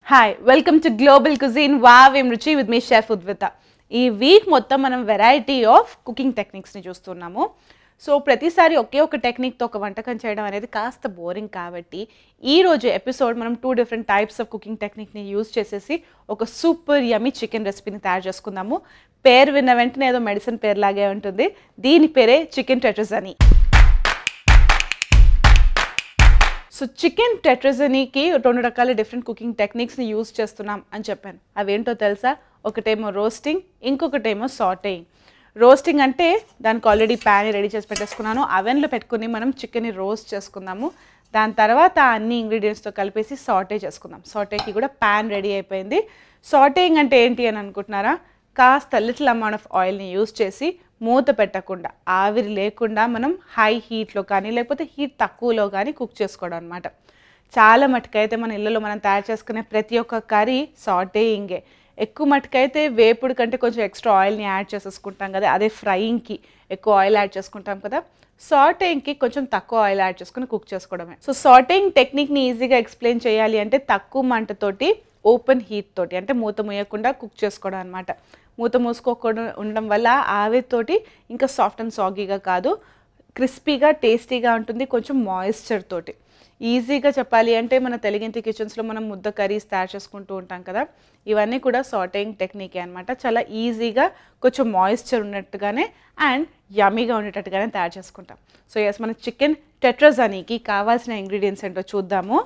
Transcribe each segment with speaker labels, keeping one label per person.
Speaker 1: Hi, welcome to Global Cuisine. Wow, I'm Ruchi with me, Chef Udvita. ఈ week మొత్తం మనం variety of cooking టెక్నిక్స్ని చూస్తున్నాము. So ప్రతిసారి ఒకే ఒక టెక్నిక్తో ఒక వంటకం చేయడం అనేది కాస్త బోరింగ్ కాబట్టి ఈరోజు ఎపిసోడ్ మనం 2 డిఫరెంట్ టైప్స్ ఆఫ్ కుకింగ్ టెక్నిక్ని యూజ్ చేసేసి ఒక సూపర్ యమ్మీ చికెన్ రెసిపీని తయారు చేసుకుందాము. పేరు విన్న వెంటనే ఏదో మెడిసిన్ పేరు లాగే ఉంటుంది. దీని పేరే చికెన్ టెట్రజనీ. సో చికెన్ టెట్రజనీకి 2 రకాల డిఫరెంట్ కుకింగ్ టెక్నిక్స్ని యూజ్ చేస్తున్నాం అని చెప్పాను. అవేంటో తెలుసా? ఒకటేమో రోస్టింగ్, ఇంకొకటేమో సాటేయింగ్. రోస్టింగ్ అంటే దానికి ఆల్రెడీ ప్యాన్ రెడీ చేసి పెట్టేసుకున్నాను. అవెన్లో పెట్టుకుని మనం చికెన్ని రోస్ట్ చేసుకుందాము. దాని తర్వాత అన్ని ఇంగ్రీడియంట్స్తో కలిపేసి సాటే చేసుకుందాం. సాటేకి కూడా ప్యాన్ రెడీ అయిపోయింది. సాటేయింగ్ అంటే ఏంటి అని అనుకుంటున్నారా? కాస్త లిటిల్ అమౌంట్ ఆఫ్ ఆయిల్ని యూజ్ చేసి మూత పెట్టకుండా, ఆవిరి లేకుండా మనం హై హీట్లో కానీ లేకపోతే హీట్ తక్కువలో కానీ కుక్ చేసుకోవడం అనమాట. చాలా మటుకైతే మన ఇళ్ళలో మనం తయారు చేసుకునే ప్రతి ఒక్క కర్రీ సాటేయింగే. ఎక్కువ మటుకైతే వేపుడు కంటే కొంచెం ఎక్స్ట్రా ఆయిల్ని యాడ్ చేసేసుకుంటాం కదా, అదే ఫ్రైయింగ్కి ఎక్కువ ఆయిల్ యాడ్ చేసుకుంటాం కదా. సాటేయింగ్కి కొంచెం తక్కువ ఆయిల్ యాడ్ చేసుకుని కుక్ చేసుకోవడమే. సో సాటేయింగ్ టెక్నిక్ని ఈజీగా ఎక్స్ప్లెయిన్ చేయాలి అంటే తక్కువ మంటతోటి ఓపెన్ హీట్ తోటి, అంటే మూత మూయకుండా కుక్ చేసుకోవడం అనమాట. మూత మూసుకోకుండా ఉండడం వల్ల ఆవిరితోటి ఇంకా సాఫ్ట్ అండ్ సాగీగా కాదు, క్రిస్పీగా టేస్టీగా ఉంటుంది, కొంచెం మాయిశ్చర్ తోటి. ఈజీగా చెప్పాలి అంటే మన తెలుగింటి కిచెన్స్లో మనం ముద్ద కర్రీస్ తయారు చేసుకుంటూ ఉంటాం కదా, ఇవన్నీ కూడా సాటేయింగ్ టెక్నికే అనమాట. చాలా ఈజీగా కొంచెం మాయిశ్చర్ ఉన్నట్టుగానే అండ్ యమ్మీగా ఉండేటట్టుగానే తయారు చేసుకుంటాం. సో ఎస్, మన చికెన్ టెట్రజనీకి కావాల్సిన ఇంగ్రీడియంట్స్ ఏంటో చూద్దాము.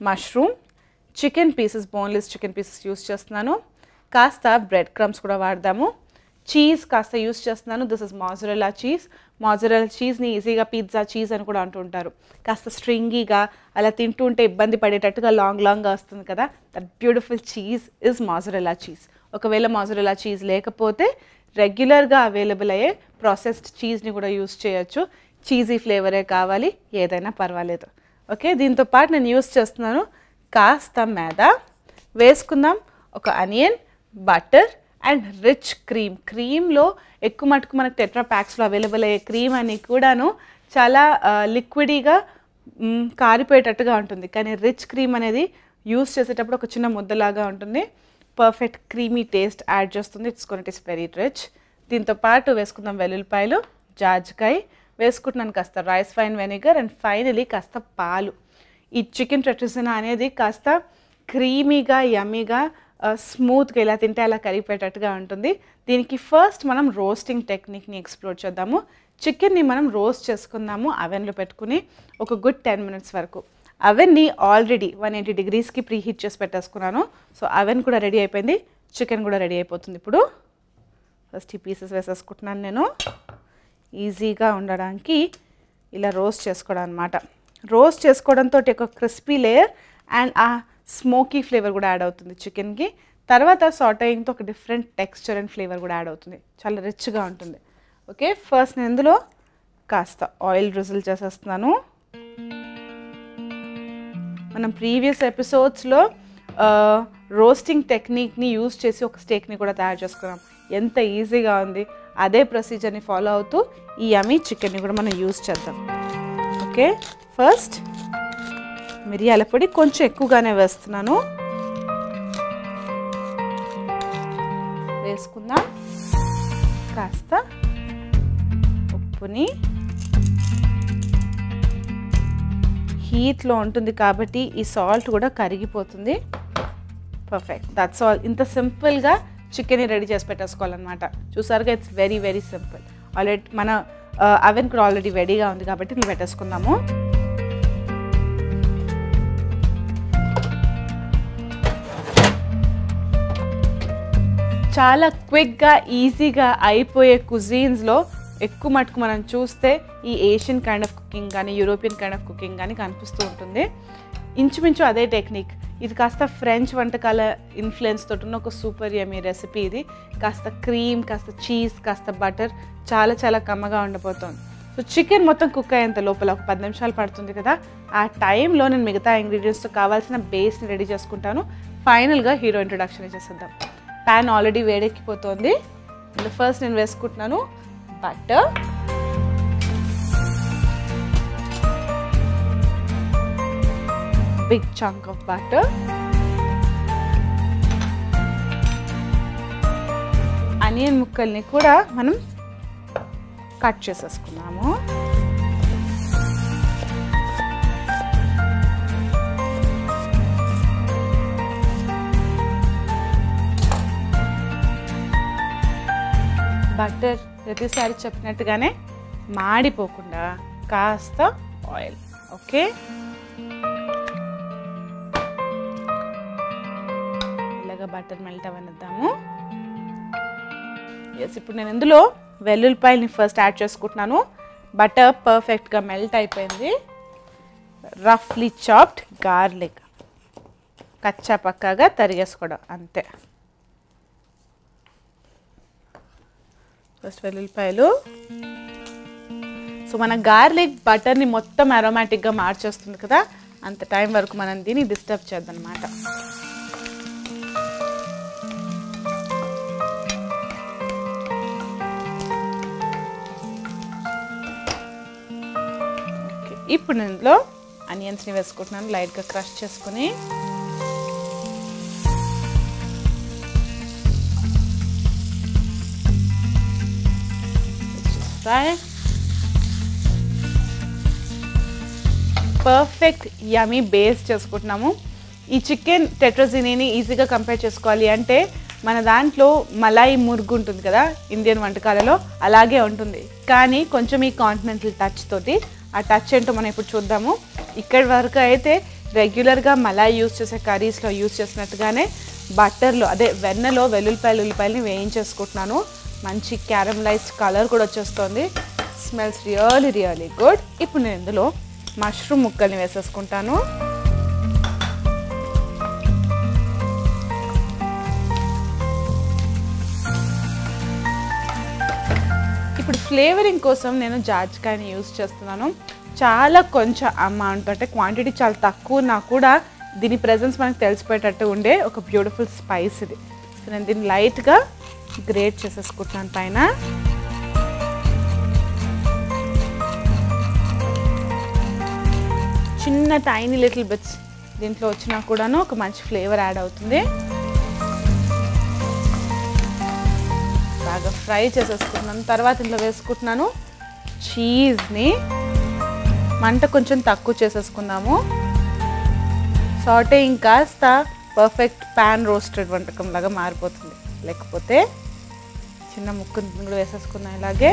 Speaker 1: Mushroom, chicken pieces, boneless chicken pieces use చేస్తున్నాను. కాస్త బ్రెడ్ క్రమ్స్ కూడా వాడదాము. చీజ్ కాస్త యూస్ చేస్తున్నాను. This is mozzarella cheese. Mozzarella చీజ్ని ఈజీగా పిజ్జా చీజ్ అని కూడా అంటుంటారు. కాస్త స్ట్రింగీగా అలా తింటూ ఉంటే ఇబ్బంది పడేటట్టుగా లాంగ్గా వస్తుంది కదా, that beautiful cheese is mozzarella cheese. ఒకవేళ మాజరెల్లా చీజ్ లేకపోతే రెగ్యులర్గా అవైలబుల్ అయ్యే ప్రాసెస్డ్ చీజ్ని కూడా యూస్ చేయొచ్చు. చీజీ ఫ్లేవరే కావాలి, ఏదైనా పర్వాలేదు. ఓకే, దీంతో పాటు నేను యూస్ చేస్తున్నాను కాస్త మైదా వేసుకుందాం, ఒక onion, butter and rich cream. క్రీమ్లో ఎక్కువ మటుకు మనకు టెట్రా ప్యాక్స్లో అవైలబుల్ అయ్యే క్రీమ్ అని కూడాను చాలా లిక్విడీగా కారిపోయేటట్టుగా ఉంటుంది, కానీ రిచ్ క్రీమ్ అనేది యూస్ చేసేటప్పుడు ఒక చిన్న ముద్దలాగా ఉంటుంది. పర్ఫెక్ట్ క్రీమీ టేస్ట్ యాడ్ చేస్తుంది. It's gonna taste very rich. దీంతో పాటు వేసుకుందాం వెల్లుల్లిపాయలు, జాజికాయ వేసుకుంటున్నాను, కాస్త rice wine vinegar and finally కాస్త పాలు. ఈ చికెన్ టెట్రజనీ అనేది కాస్త క్రీమీగా యమ్మీగా స్మూత్గా ఇలా తింటే అలా కరిగిపోయేటట్టుగా ఉంటుంది. దీనికి ఫస్ట్ మనం రోస్టింగ్ టెక్నిక్ని ఎక్స్ప్లోర్ చేద్దాము. చికెన్ని మనం రోస్ట్ చేసుకుందాము అవెన్లో పెట్టుకుని ఒక గుడ్ 10 minutes వరకు. అవెన్ని ఆల్రెడీ 180 degreesకి ప్రీ హీట్ చేసి పెట్టేసుకున్నాను. సో అవెన్ కూడా రెడీ అయిపోయింది, చికెన్ కూడా రెడీ అయిపోతుంది. ఇప్పుడు ఫస్ట్ ఈ పీసెస్ వేసేసుకుంటున్నాను నేను, ఈజీగా ఉండడానికి ఇలా రోస్ట్ చేసుకోవడం అనమాట. రోస్ట్ చేసుకోవడంతో ఒక క్రిస్పీ లేయర్ అండ్ ఆ స్మోకీ ఫ్లేవర్ కూడా యాడ్ అవుతుంది చికెన్కి. తర్వాత సాటేయింగ్తో ఒక డిఫరెంట్ టెక్స్చర్ అండ్ ఫ్లేవర్ కూడా యాడ్ అవుతుంది, చాలా రిచ్గా ఉంటుంది. ఓకే, ఫస్ట్ నేను ఇందులో కాస్త ఆయిల్ డ్రిజిల్ చేసేస్తున్నాను. మనం ప్రీవియస్ ఎపిసోడ్స్లో రోస్టింగ్ టెక్నిక్ని యూజ్ చేసి ఒక స్టేక్ని కూడా తయారు చేసుకున్నాం. ఎంత ఈజీగా ఉంది. అదే ప్రొసీజర్ని ఫాలో అవుతూ ఈ యమ్మీ చికెన్ని కూడా మనం యూజ్ చేద్దాం. ఓకే, ఫస్ట్ మిరియాల పొడి కొంచెం ఎక్కువగానే వేస్తున్నాను. వేసుకుందాం కాస్త ఉప్పుని. హీట్లో ఉంటుంది కాబట్టి ఈ సాల్ట్ కూడా కరిగిపోతుంది. Perfect, that's all. ఇంత సింపుల్గా చికెన్ని రెడీ చేసి పెట్టేసుకోవాలన్నమాట. చూసారుగా, it's very very simple. Already మన అవెన్ కూడా ఆల్రెడీ రెడీగా ఉంది కాబట్టి మేము పెట్టేసుకుందాము. చాలా క్విక్గా ఈజీగా అయిపోయే కుజీన్స్లో ఎక్కువ మటుకు మనం చూస్తే ఈ ఏషియన్ కైండ్ ఆఫ్ కుకింగ్ కానీ యూరోపియన్ కైండ్ ఆఫ్ కుకింగ్ కానీ కనిపిస్తూ ఉంటుంది. ఇంచుమించు అదే టెక్నిక్. ఇది కాస్త ఫ్రెంచ్ వంటకాల ఇన్ఫ్లుయెన్స్ తోటి ఉన్న ఒక సూపర్ యమ్మీ రెసిపీ ఇది. కాస్త క్రీమ్, కాస్త చీజ్, కాస్త బటర్, చాలా చాలా కమ్మగా ఉండిపోతుంది. సో చికెన్ మొత్తం కుక్ అయ్యేంత లోపల ఒక 10 నిమిషాలు పడుతుంది కదా, ఆ టైంలో నేను మిగతా ఇంగ్రీడియంట్స్తో కావాల్సిన బేస్ని రెడీ చేసుకుంటాను. ఫైనల్గా హీరో ఇంట్రొడక్షన్ చేసేద్దాం. ప్యాన్ ఆల్రెడీ వేడెక్కిపోతుంది. ఫస్ట్ నేను వేసుకుంటున్నాను butter, big chunk of butter. Onion ముక్కల్ని కూడా మనం కట్ చేసేసుకున్నాము. బటర్ ప్రతిసారి చెప్పినట్టుగానే మాడిపోకుండా కాస్త ఆయిల్. ఓకే, ఇలాగా బటర్ మెల్ట్ అవనిద్దాము. ఎస్, ఇప్పుడు నేను ఇందులో వెల్లుల్లిపాయలని ఫస్ట్ యాడ్ చేసుకుంటున్నాను. బటర్ పర్ఫెక్ట్గా మెల్ట్ అయిపోయింది. రఫ్లీ చాప్డ్ గార్లిక్, కచ్చా పక్కాగా తరిగేసుకోవడం అంతే. ఫస్ట్ వెల్లుల్లిపాయలు. సో మన గార్లిక్ బటర్ని మొత్తం అరోమాటిక్గా మార్చేస్తుంది కదా, అంత టైం వరకు మనం దీన్ని డిస్టర్బ్ చేద్దాం అన్నమాట. ఇప్పుడు నేను ఇందులో ఆనియన్స్ని వేసుకుంటున్నాను, లైట్గా క్రష్ చేసుకుని. పర్ఫెక్ట్ యమీ బేస్ చేసుకుంటున్నాము. ఈ చికెన్ టెట్రజినీని ఈజీగా కంపేర్ చేసుకోవాలి అంటే మన దాంట్లో మలాయి మురుగు ఉంటుంది కదా ఇండియన్ వంటకాలలో, అలాగే ఉంటుంది. కానీ కొంచెం ఈ కాంటినెంటల్ టచ్ తోటి, ఆ టచ్ ఏంటో మనం ఇప్పుడు చూద్దాము. ఇక్కడి వరకు అయితే రెగ్యులర్గా మలాయి యూజ్ చేసే కర్రీస్లో యూజ్ చేసినట్టుగానే బటర్లో, అదే వెన్నలో ఉల్లిపాయలని వేయించేసుకుంటున్నాను. మంచి క్యారమలైజ్డ్ కలర్ కూడా వచ్చేస్తుంది. Smells really really good. ఇప్పుడు నేను ఇందులో మష్రూమ్ ముక్కల్ని వేసేసుకుంటాను. ఇప్పుడు ఫ్లేవరింగ్ కోసం నేను జాజికాయని యూజ్ చేస్తున్నాను. చాలా కొంచెం అమౌంట్, అంటే క్వాంటిటీ చాలా తక్కువ ఉన్నా కూడా దీని ప్రెజెన్స్ మనకు తెలిసిపోయేటట్టు ఉండే ఒక బ్యూటిఫుల్ స్పైస్ ఇది. సో నేను దీన్ని లైట్గా గ్రేట్ చేసేసుకుంటున్నాను పైన. చిన్న టైనీ లిటిల్ బిట్స్ దీంట్లో వచ్చినా కూడాను ఒక మంచి ఫ్లేవర్ యాడ్ అవుతుంది. బాగా ఫ్రై చేసేసుకుంటున్నాను. తర్వాత ఇందులో వేసుకుంటున్నాను చీజ్ని. మంట కొంచెం తక్కువ చేసేసుకుందాము. సాటేయింగ్ కాస్త పర్ఫెక్ట్ ప్యాన్ రోస్టెడ్ వంటకం లాగా మారిపోతుంది. లేకపోతే చిన్న ముక్కను కూడా వేసేసుకున్నాం. ఇలాగే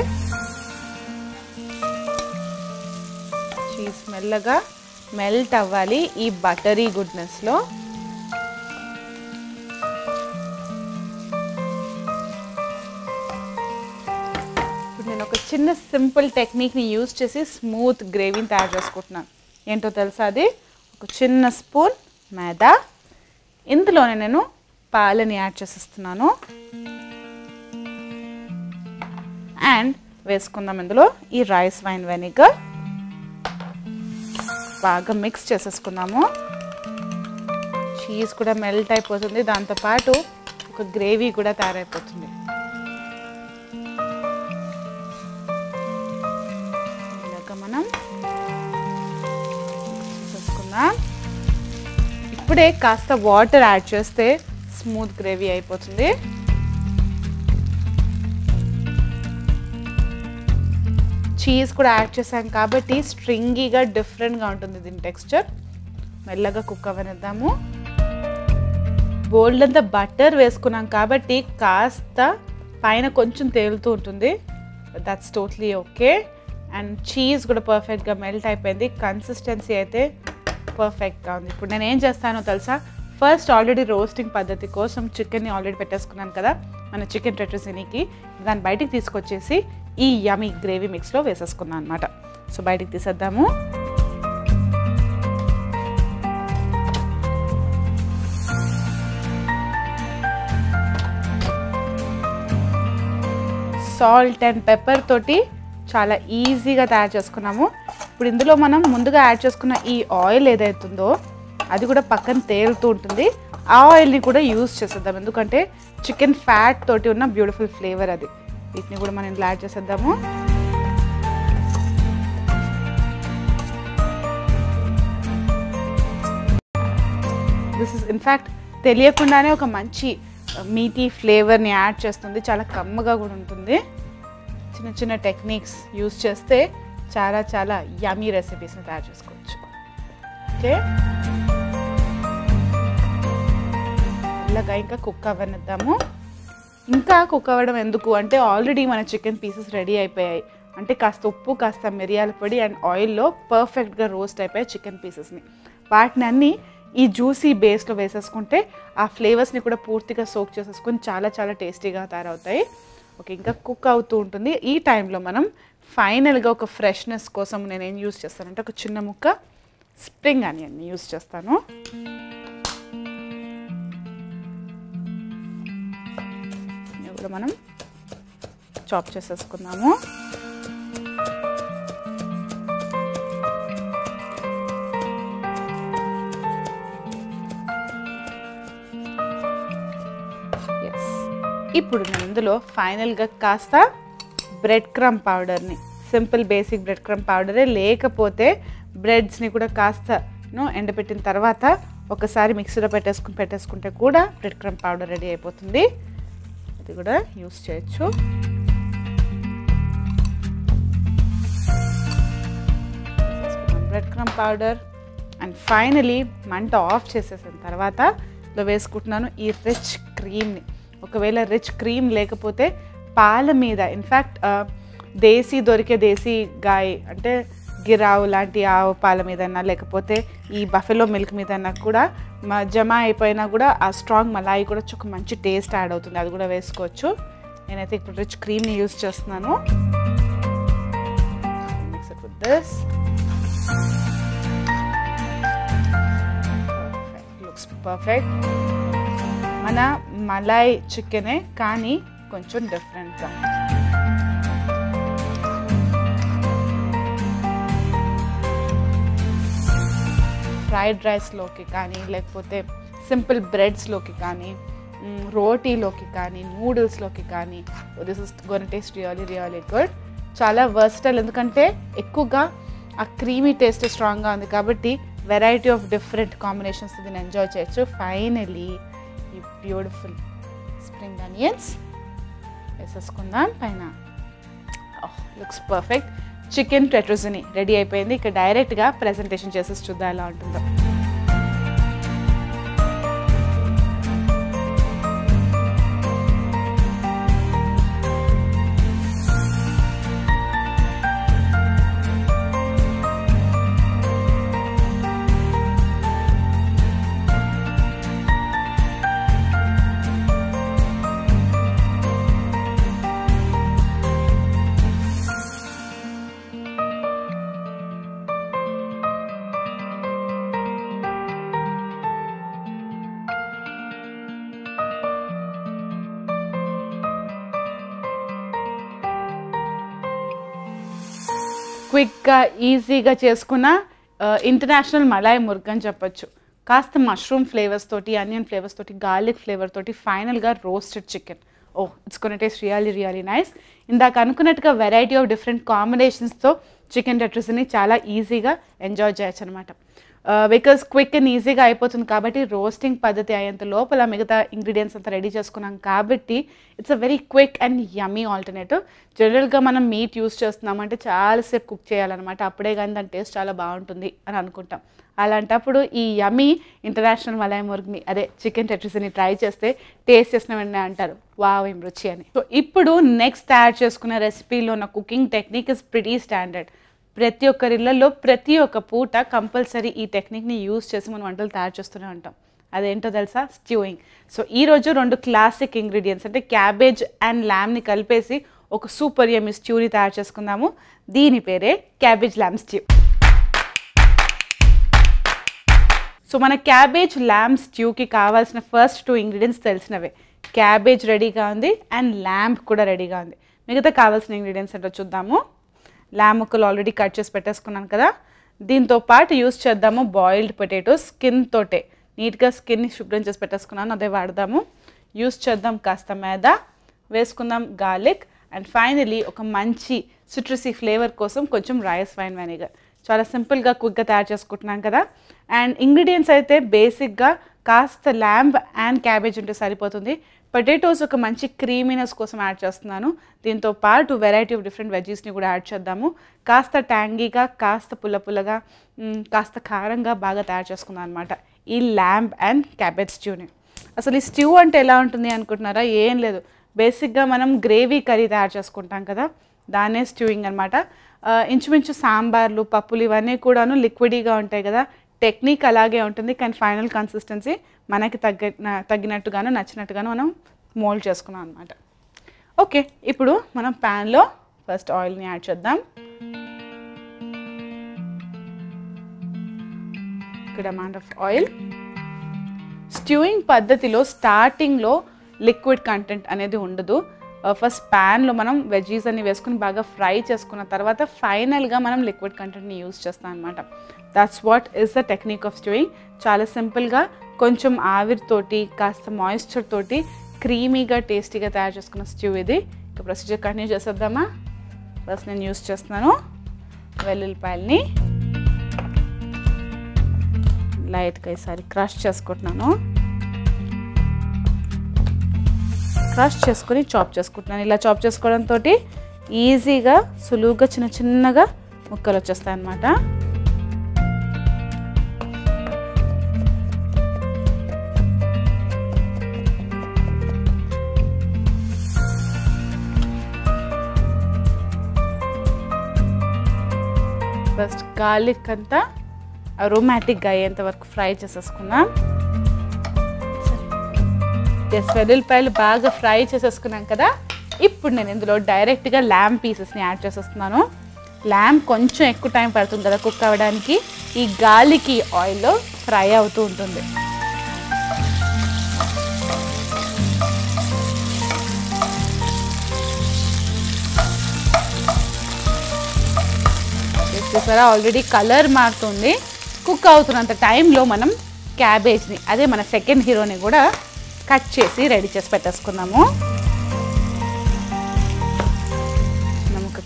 Speaker 1: చీజ్ మెల్లగా మెల్ట్ అవ్వాలి ఈ బటరీ గుడ్నెస్లో. ఇప్పుడు నేను ఒక చిన్న సింపుల్ టెక్నిక్ని యూజ్ చేసి స్మూత్ గ్రేవీని తయారు చేసుకుంటున్నాను. ఏంటో తెలుసా అది? ఒక చిన్న స్పూన్ మైదా, ఇందులోనే నేను పాలని యాడ్ చేసేస్తున్నాను. అండ్ వేసుకుందాం ఇందులో ఈ రైస్ వైన్ వెనిగర్. బాగా మిక్స్ చేసేసుకుందాము. చీజ్ కూడా మెల్ట్ అయిపోతుంది, దాంతోపాటు ఒక గ్రేవీ కూడా తయారైపోతుంది. ఇలాగ మనం చేసుకుందాం. ఇప్పుడే కాస్త వాటర్ యాడ్ చేస్తే స్మూత్ గ్రేవీ అయిపోతుంది. చీజ్ కూడా యాడ్ చేసాం కాబట్టి స్ట్రింగీగా డిఫరెంట్గా ఉంటుంది దీని టెక్స్చర్. మెల్లగా కుక్ అవనిద్దాము. బోల్డ్ అంతా బటర్ వేసుకున్నాం కాబట్టి కాస్త పైన కొంచెం తేలుతూ ఉంటుంది. That's totally okay. And cheese కూడా పర్ఫెక్ట్గా మెల్ట్ అయిపోయింది. కన్సిస్టెన్సీ అయితే పర్ఫెక్ట్గా ఉంది. ఇప్పుడు నేను ఏం చేస్తానో తెలుసా? ఫస్ట్ ఆల్రెడీ రోస్టింగ్ పద్ధతి కోసం చికెన్ని ఆల్రెడీ పెట్టేసుకున్నాను కదా మన చికెన్ టెట్రజినీకి. దాన్ని బయటికి తీసుకొచ్చేసి ఈ యమీ గ్రేవీ మిక్స్లో వేసేసుకున్నాను అనమాట. సో బయటికి తీసేద్దాము. సాల్ట్ అండ్ పెప్పర్ తోటి చాలా ఈజీగా తయారు చేసుకున్నాము. ఇప్పుడు ఇందులో మనం ముందుగా యాడ్ చేసుకున్న ఈ ఆయిల్ ఏదైతుందో అది కూడా పక్కన తేలుతూ ఉంటుంది. ఆ ఆయిల్ని కూడా యూజ్ చేసేద్దాం, ఎందుకంటే చికెన్ ఫ్యాట్ తోటి ఉన్న బ్యూటిఫుల్ ఫ్లేవర్ అది. వీటిని కూడా మనం ఇందులో యాడ్ చేసేద్దాము. దిస్ ఇస్ ఇన్ఫ్యాక్ట్ తెలియకుండానే ఒక మంచి మీటీ ఫ్లేవర్ని యాడ్ చేస్తుంది, చాలా కమ్మగా కూడా ఉంటుంది. చిన్న చిన్న టెక్నిక్స్ యూస్ చేస్తే చాలా చాలా యమ్మీ రెసిపీస్ని తయారు చేసుకోవచ్చు. ఓకే, ఇలాగా ఇంకా కుక్ అవ్వనిద్దాము. ఇంకా కుక్ అవ్వడం ఎందుకు అంటే ఆల్రెడీ మన చికెన్ పీసెస్ రెడీ అయిపోయాయి. అంటే కాస్త ఉప్పు, కాస్త మిరియాల పొడి అండ్ ఆయిల్లో పర్ఫెక్ట్గా రోస్ట్ అయిపోయాయి చికెన్ పీసెస్ని. వాటిని అన్నీ ఈ జ్యూసీ బేస్లో వేసేసుకుంటే ఆ ఫ్లేవర్స్ని కూడా పూర్తిగా సోక్ చేసేసుకొని చాలా చాలా టేస్టీగా తయారవుతాయి. ఓకే, ఇంకా కుక్ అవుతూ ఉంటుంది. ఈ టైంలో మనం ఫైనల్గా ఒక ఫ్రెష్నెస్ కోసం నేను ఏం యూస్ చేస్తానంటే ఒక చిన్న ముక్క స్ప్రింగ్ ఆనియన్ని యూస్ చేస్తాను. ఇవి కూడా మనం చాప్ చేసేసుకుందాము. ఇప్పుడు నేను ఇందులో ఫైనల్గా కాస్త బ్రెడ్ క్రమ్ పౌడర్ని, సింపుల్ బేసిక్ బ్రెడ్ క్రమ్ పౌడరే, లేకపోతే బ్రెడ్స్ని కూడా కాస్త ఎండబెట్టిన తర్వాత ఒకసారి మిక్సీలో పెట్టేసుకుంటే కూడా బ్రెడ్ క్రమ్ పౌడర్ రెడీ అయిపోతుంది. అది కూడా యూస్ చేయొచ్చు. Bread crumb powder and finally మంట ఆఫ్ చేసేసిన తర్వాత ఇలా వేసుకుంటున్నాను ఈ రిచ్ క్రీమ్ని. ఒకవేళ రిచ్ క్రీమ్ లేకపోతే పాల మీద, ఇన్ఫ్యాక్ట్ దొరికే దేశీ గాయ్ అంటే గిరావు లాంటి ఆవు పాల మీదన్నా లేకపోతే ఈ బఫెలో మిల్క్ మీదన్నా కూడా జమ అయిపోయినా కూడా ఆ స్ట్రాంగ్ మలాయి కూడా ఒక మంచి టేస్ట్ యాడ్ అవుతుంది. అది కూడా వేసుకోవచ్చు. నేనైతే ఇప్పుడు రిచ్ క్రీమ్ని యూస్ చేస్తున్నాను. Mix it with this. Looks perfect. మన మలాయ్ చికెనే కానీ కొంచెం డిఫరెంట్గా. ఫ్రైడ్ రైస్లోకి కానీ లేకపోతే సింపుల్ బ్రెడ్స్లోకి కానీ రోటీలోకి కానీ నూడిల్స్లోకి కానీ this is gonna taste really really good. చాలా వర్సటైల్, ఎందుకంటే ఎక్కువగా ఆ క్రీమీ టేస్ట్ స్ట్రాంగ్గా ఉంది కాబట్టి వెరైటీ ఆఫ్ డిఫరెంట్ కాంబినేషన్స్ దీన్ని ఎంజాయ్ చేయొచ్చు. ఫైనలీ ఈ బ్యూటిఫుల్ స్ప్రింగ్ ఆనియన్స్ వేసేసుకుందాం పైన. Looks perfect. Chicken tetrazzini ready అయిపోయింది. ఇక డైరెక్ట్గా ప్రెజెంటేషన్ చేసేసి చూద్దాం ఎలా ఉంటుందో. క్విక్గా ఈజీగా చేసుకున్న ఇంటర్నేషనల్ మలాయ్ ముర్గ్ అని చెప్పొచ్చు. కాస్త మష్రూమ్ ఫ్లేవర్స్ తోటి, ఆనియన్ ఫ్లేవర్స్ తోటి, గార్లిక్ ఫ్లేవర్ తోటి, ఫైనల్గా roasted chicken. It's gonna taste really really nice. ఇందాక అనుకున్నట్టుగా వెరైటీ ఆఫ్ డిఫరెంట్ కాంబినేషన్స్తో చికెన్ టెట్రజనీ చాలా ఈజీగా ఎంజాయ్ చేయొచ్చు అనమాట. బికాస్ క్విక్ అండ్ ఈజీగా అయిపోతుంది కాబట్టి రోస్టింగ్ పద్ధతి అయ్యేంత లోపల మిగతా ఇంగ్రీడియంట్స్ అంతా రెడీ చేసుకున్నాం కాబట్టి it's a very quick and yummy alternative. జనరల్గా మనం మీట్ యూస్ చేస్తున్నామంటే చాలాసేపు కుక్ చేయాలన్నమాట, అప్పుడే కానీ దాని టేస్ట్ చాలా బాగుంటుంది అని అనుకుంటాం. అలాంటప్పుడు ఈ యమ్మీ ఇంటర్నేషనల్ మలాయ్ ముర్గ్ని అదే చికెన్ టెట్రజనీ ట్రై చేస్తే టేస్ట్ చేసిన వెంటనే అంటారు వావ్ ఏం రుచి అని. సో ఇప్పుడు నెక్స్ట్ తయారు చేసుకున్న రెసిపీలో ఉన్న cooking technique is pretty standard. ప్రతి ఒక్కరి ఇళ్లలో ప్రతి ఒక్క పూట కంపల్సరీ ఈ టెక్నిక్ని యూజ్ చేసి మనం వంటలు తయారు చేస్తూనే ఉంటాం. అదేంటో తెలుసా? స్ట్యూయింగ్. సో ఈరోజు 2 క్లాసిక్ ఇంగ్రీడియంట్స్ అంటే క్యాబేజ్ అండ్ ల్యామ్ని కలిపేసి ఒక సూపర్ యమ్మీ స్ట్యూని తయారు చేసుకుందాము. దీని పేరే క్యాబేజ్ ల్యామ్ స్ట్యూ. సో మన క్యాబేజ్ ల్యామ్ స్ట్యూకి కావాల్సిన ఫస్ట్ 2 ఇంగ్రీడియంట్స్ తెలిసినవే. క్యాబేజ్ రెడీగా ఉంది అండ్ ల్యాంబ్ కూడా రెడీగా ఉంది. మిగతా కావాల్సిన ఇంగ్రీడియంట్స్ ఏంటో చూద్దాము. ల్యామ్ ముక్కలు ఆల్రెడీ కట్ చేసి పెట్టేసుకున్నాను కదా. దీంతో పాటు యూస్ చేద్దాము బాయిల్డ్ పొటాటోస్. స్కిన్ తోటే నీట్గా స్కిన్ని శుభ్రం చేసి పెట్టేసుకున్నాను, అదే వాడదాము. యూస్ చేద్దాం కాస్త మైదా, వేసుకుందాం గార్లిక్ అండ్ ఫైనలీ ఒక మంచి సిట్రసీ ఫ్లేవర్ కోసం కొంచెం రైస్ వైన్ వెనిగర్. చాలా సింపుల్గా క్విక్గా తయారు చేసుకుంటున్నాం కదా. అండ్ ఇంగ్రీడియంట్స్ అయితే బేసిక్గా కాస్త ల్యాంబ్ అండ్ క్యాబేజ్ ఉంటే సరిపోతుంది. పొటాటోస్ ఒక మంచి క్రీమీనెస్ కోసం యాడ్ చేస్తున్నాను. దీంతో పాటు వెరైటీ ఆఫ్ డిఫరెంట్ వెజీస్ని కూడా యాడ్ చేద్దాము. కాస్త ట్యాంగీగా, కాస్త పుల్లగా, కాస్త కారంగా బాగా తయారు చేసుకుందాం అనమాట ఈ ల్యాంబ్ అండ్ క్యాబేజ్ స్ట్యూని. అసలు ఈ స్ట్యూ అంటే ఎలా ఉంటుంది అనుకుంటున్నారా? ఏం లేదు, బేసిక్గా మనం గ్రేవీ కర్రీ తయారు చేసుకుంటాం కదా, దాన్నే స్ట్యూయింగ్ అనమాట. ఇంచుమించు సాంబార్లు, పప్పులు ఇవన్నీ కూడాను లిక్విడీగా ఉంటాయి కదా, టెక్నిక్ అలాగే ఉంటుంది. కానీ ఫైనల్ కన్సిస్టెన్సీ మనకి తగ్గినట్టుగాను నచ్చినట్టుగాను మనం మోల్డ్ చేసుకున్నాం అనమాట. ఓకే, ఇప్పుడు మనం ప్యాన్లో ఫస్ట్ ఆయిల్ని యాడ్ చేద్దాం. Good amount of oil. Stewing పద్ధతిలో స్టార్టింగ్లో లిక్విడ్ కంటెంట్ అనేది ఉండదు. ఫస్ట్ ప్యాన్లో మనం వెజీస్ అన్ని వేసుకుని బాగా ఫ్రై చేసుకున్న తర్వాత ఫైనల్గా మనం లిక్విడ్ కంటెంట్ని యూజ్ చేస్తాం అనమాట. That's what is the technique of stewing. చాలా సింపుల్గా కొంచెం ఆవిరితోటి కాస్త మాయిశ్చర్ తోటి క్రీమీగా టేస్టీగా తయారు చేసుకున్న స్ట్యూ ఇది. ఇక ప్రొసీజర్ కంటిన్యూ చేసేద్దామా? ఫస్ట్ నేను యూజ్ చేస్తున్నాను వెల్లుల్లిపాయల్ని లైట్గా ఈసారి క్రష్ చేసుకుంటున్నాను. క్రష్ చేసుకొని చాప్ చేసుకుంటున్నాను. ఇలా చాప్ చేసుకోవడంతో ఈజీగా సులువుగా చిన్నగా ముక్కలు వచ్చేస్తాయి అన్నమాట. ఫస్ట్ గార్లిక్ అంతా అరోమాటిక్గా అయ్యేంత వరకు ఫ్రై చేసేసుకున్నాం. వెల్లుల్లిపాయలు బాగా ఫ్రై చేసేసుకున్నాం కదా, ఇప్పుడు నేను ఇందులో డైరెక్ట్గా ల్యామ్ పీసెస్ని యాడ్ చేసేస్తున్నాను. ల్యామ్ కొంచెం ఎక్కువ టైం పడుతుంది కదా కుక్ అవ్వడానికి, ఈ గాలికి ఆయిల్లో ఫ్రై అవుతూ ఉంటుంది. చూసారా ఆల్రెడీ కలర్ మారుతుంది. కుక్ అవుతున్నంత టైంలో మనం క్యాబేజ్ని, అదే మన సెకండ్ హీరోని కూడా కట్ చేసి రెడీ చేసి పెట్టేసుకున్నాము. ఒక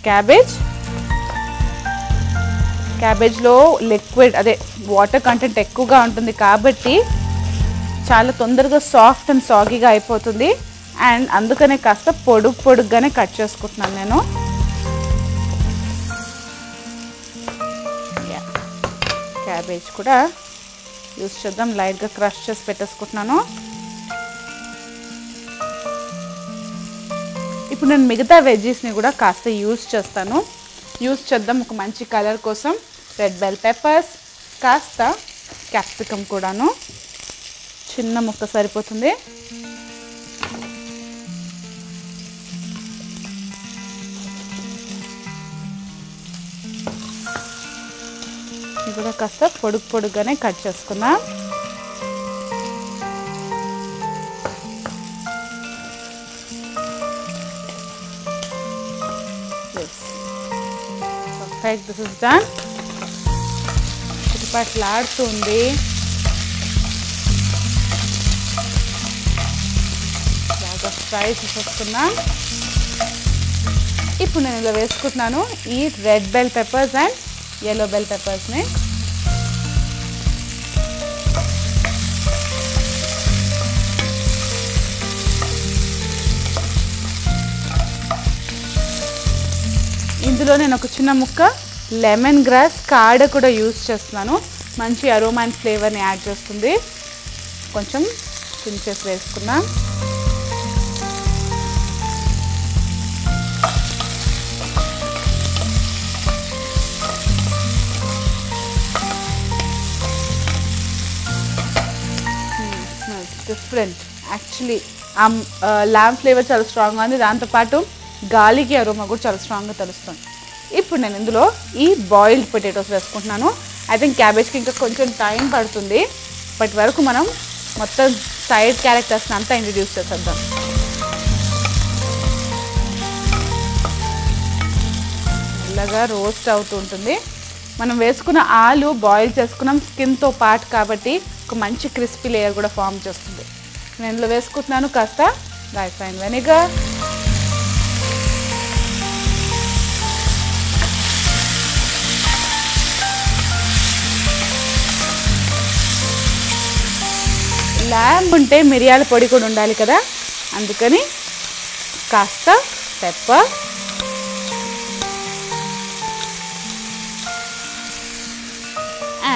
Speaker 1: క్యాబేజ్లో లిక్విడ్ అదే వాటర్ కంటెంట్ ఎక్కువగా ఉంటుంది కాబట్టి చాలా తొందరగా సాఫ్ట్ అండ్ సాగీగా అయిపోతుంది. అండ్ అందుకనే కాస్త పొడుగ్గానే కట్ చేసుకుంటున్నాను నేను. క్యాబేజ్ కూడా యూస్ చేద్దాం. లైట్గా క్రష్ చేసి పెట్టేసుకుంటున్నాను. ఇప్పుడు నేను మిగతా వెజ్జీస్ని కూడా కాస్త యూస్ చేద్దాం ఒక మంచి కలర్ కోసం. రెడ్ బెల్ పెప్పర్స్, కాస్త క్యాప్సికమ్ కూడాను, చిన్న ముక్క సరిపోతుంది. ఇది కూడా కాస్త పొడుగ్గానే కట్ చేసుకుందాం. Perfect, this is done. చిటిపట్లాడుతుంది. బాగా ఫ్రై చేసేసుకున్నాం. ఇప్పుడు నేను ఇలా వేసుకుంటున్నాను ఈ red bell peppers and yellow bell peppers ने. ఇందులో నేను ఒక చిన్న ముక్క లెమన్ గ్రాస్ కాడ కూడా యూస్ చేస్తున్నాను. మంచి అరోమా అండ్ ఫ్లేవర్ని యాడ్ చేస్తుంది. కొంచెం పించెస్ వేసుకున్నాం. Different actually. ల్యామ్ ఫ్లేవర్ చాలా స్ట్రాంగ్గా ఉంది, దాంతోపాటు గాలికి అరోమా కూడా చాలా స్ట్రాంగ్గా తెలుస్తుంది. ఇప్పుడు నేను ఇందులో ఈ బాయిల్డ్ పొటాటోస్ వేసుకుంటున్నాను. ఐ థింక్ క్యాబేజ్కి ఇంకా కొంచెం టైం పడుతుంది. ఇప్పటి వరకు మనం మొత్తం సైడ్ క్యారెక్టర్స్ని అంతా ఇంట్రడ్యూస్ చేసేద్దాం. మెల్లగా రోస్ట్ అవుతూ ఉంటుంది. మనం వేసుకున్న ఆలు బాయిల్ చేసుకున్నాం స్కిన్తో పాటు కాబట్టి ఒక మంచి క్రిస్పీ లేయర్ కూడా ఫామ్ చేస్తుంది. నేను ఇందులో వేసుకుంటున్నాను కాస్త డ్రై ఫైన్ వెనిగర్, ల్యామ్ ఉంటే మిరియాల పొడి కూడా ఉండాలి కదా, అందుకని కాస్త పెప్పర్,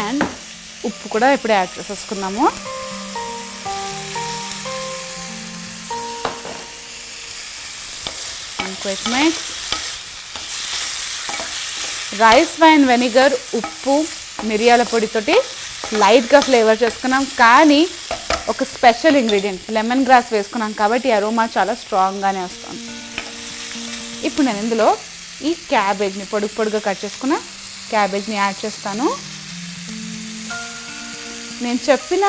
Speaker 1: అండ్ ఉప్పు కూడా ఇప్పుడే యాడ్ చేసేసుకున్నాము. Quick mix. Rice wine vinegar, ఉప్పు, మిరియాల పొడితోటి లైట్గా ఫ్లేవర్ చేసుకున్నాం. కానీ ఒక స్పెషల్ ఇంగ్రీడియంట్ లెమన్ గ్రాస్ వేసుకున్నాం కాబట్టి అరోమా చాలా స్ట్రాంగ్గానే వస్తుంది. ఇప్పుడు నేను ఇందులో ఈ క్యాబేజ్ని పొడుగా కట్ చేసుకున్న క్యాబేజ్ని యాడ్ చేస్తాను. నేను చెప్పిన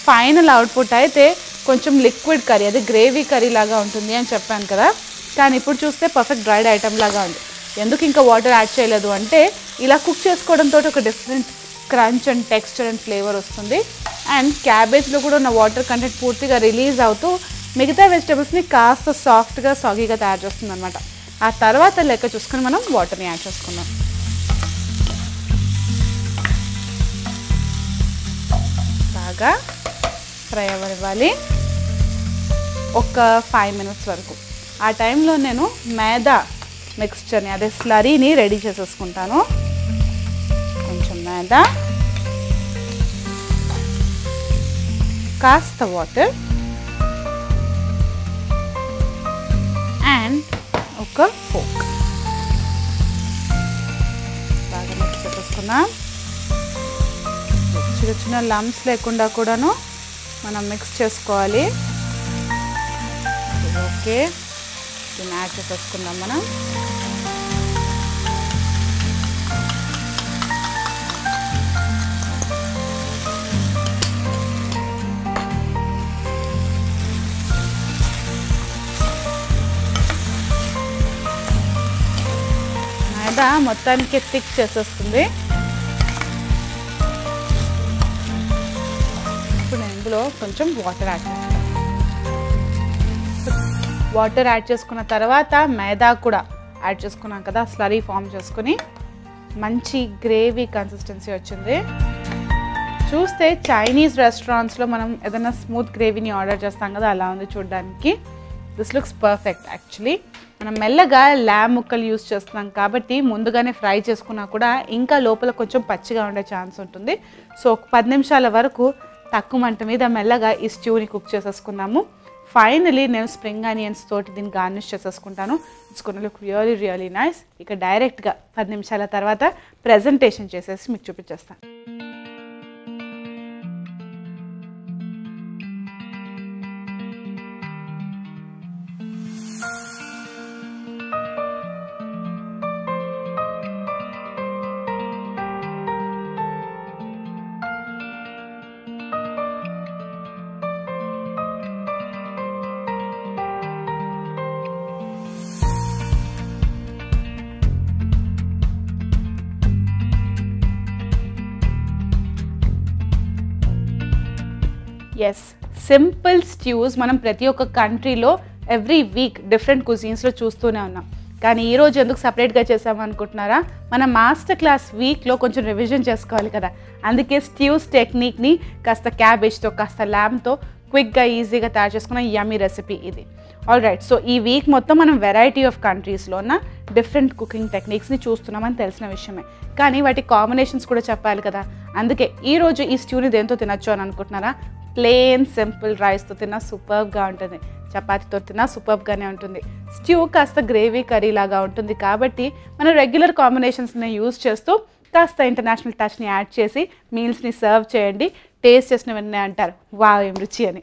Speaker 1: ఫైనల్ అవుట్పుట్ అయితే కొంచెం లిక్విడ్ కర్రీ, అది గ్రేవీ కర్రీ లాగా ఉంటుంది అని చెప్పాను కదా. కానీ ఇప్పుడు చూస్తే పర్ఫెక్ట్ డ్రైడ్ ఐటమ్ లాగా ఉంది. ఎందుకు ఇంకా వాటర్ యాడ్ చేయలేదు అంటే ఇలా కుక్ చేసుకోవడంతో ఒక different crunch and texture and flavour వస్తుంది. అండ్ క్యాబేజ్లో కూడా ఉన్న వాటర్ కంటెంట్ పూర్తిగా రిలీజ్ అవుతూ మిగతా వెజిటబుల్స్ని కాస్త సాఫ్ట్గా సాగీగా తయారు చేస్తుంది అనమాట. ఆ తర్వాత లెక్క చూసుకొని మనం వాటర్ని యాడ్ చేసుకుందాం. బాగా ఫ్రై అవ్వాలి ఒక 5 minutes వరకు. ఆ టైంలో నేను మైదా మిక్స్చర్ని, అదే స్లరీని రెడీ చేసేసుకుంటాను. కొంచెం మైదా, కాస్త వాటర్ అండ్ ఒక ఫోక్. బాగా మిక్స్ చేసేసుకున్నాం. చిన్న చిన్న లంప్స్ లేకుండా కూడాను మనం మిక్స్ చేసుకోవాలి. ఓకే, దీన్ని యాడ్ చేసేసుకుందాం మనం. మైదా మొత్తానికి థిక్ చేసేస్తుంది. ఇప్పుడు నేను ఇందులో కొంచెం వాటర్ యాడ్ చేస్తాను. వాటర్ యాడ్ చేసుకున్న తర్వాత మైదా కూడా యాడ్ చేసుకున్నాం కదా, స్లరీ ఫామ్ చేసుకుని మంచి గ్రేవీ కన్సిస్టెన్సీ వచ్చింది. చూస్తే చైనీస్ రెస్టారెంట్స్లో మనం ఏదైనా స్మూత్ గ్రేవీని ఆర్డర్ చేస్తాం కదా, అలా ఉంది చూడడానికి. This looks perfect. యాక్చువల్లీ మనం మెల్లగా ల్యామ్ ముక్కలు యూస్ చేస్తున్నాం కాబట్టి ముందుగానే ఫ్రై చేసుకున్నా కూడా ఇంకా లోపల కొంచెం పచ్చిగా ఉండే ఛాన్స్ ఉంటుంది. సో ఒక 10 నిమిషాల వరకు తక్కువ మంట మీద మెల్లగా ఈ స్ట్యూని కుక్ చేసేసుకున్నాము. ఫైనలీ నేను స్ప్రింగ్ ఆనియన్స్ తోటి దీన్ని గార్నిష్ చేసేసుకుంటాను. It's gonna look really really nice. ఇక డైరెక్ట్గా 10 నిమిషాల తర్వాత ప్రెజెంటేషన్ చేసేసి మీకు చూపించేస్తాను. ఎస్, సింపుల్ స్ట్యూస్ మనం ప్రతి ఒక్క కంట్రీలో ఎవ్రీ వీక్ డిఫరెంట్ కుజీన్స్లో చూస్తూనే ఉన్నాం. కానీ ఈరోజు ఎందుకు సపరేట్గా చేసామనుకుంటున్నారా? మన మాస్టర్ క్లాస్ వీక్లో కొంచెం రివిజన్ చేసుకోవాలి కదా, అందుకే స్ట్యూస్ టెక్నిక్ని కాస్త క్యాబేజ్తో కాస్త ల్యామ్తో క్విక్గా ఈజీగా తయారు చేసుకున్న యమ్మీ రెసిపీ ఇది. ఆల్ రైట్, సో ఈ వీక్ మొత్తం మనం వెరైటీ ఆఫ్ కంట్రీస్లో ఉన్న డిఫరెంట్ కుకింగ్ టెక్నిక్స్ని చూస్తున్నామని తెలిసిన విషయమే. కానీ వాటి కాంబినేషన్స్ కూడా చెప్పాలి కదా, అందుకే ఈరోజు ఈ స్ట్యూని దేంతో తినొచ్చు అని అనుకుంటున్నారా? ప్లెయిన్ సింపుల్ రైస్తో తిన్నా సూపర్గా ఉంటుంది, చపాతీతో తిన్నా సూపర్గానే ఉంటుంది. స్ట్యూ కాస్త గ్రేవీ కర్రీ లాగా ఉంటుంది కాబట్టి మనం రెగ్యులర్ కాంబినేషన్స్ని యూజ్ చేస్తూ కాస్త ఇంటర్నేషనల్ టచ్ని యాడ్ చేసి మీల్స్ని సర్వ్ చేయండి. టేస్ట్ చేసిన వెంటనే అంటారు వావ్ ఏం రుచి అని.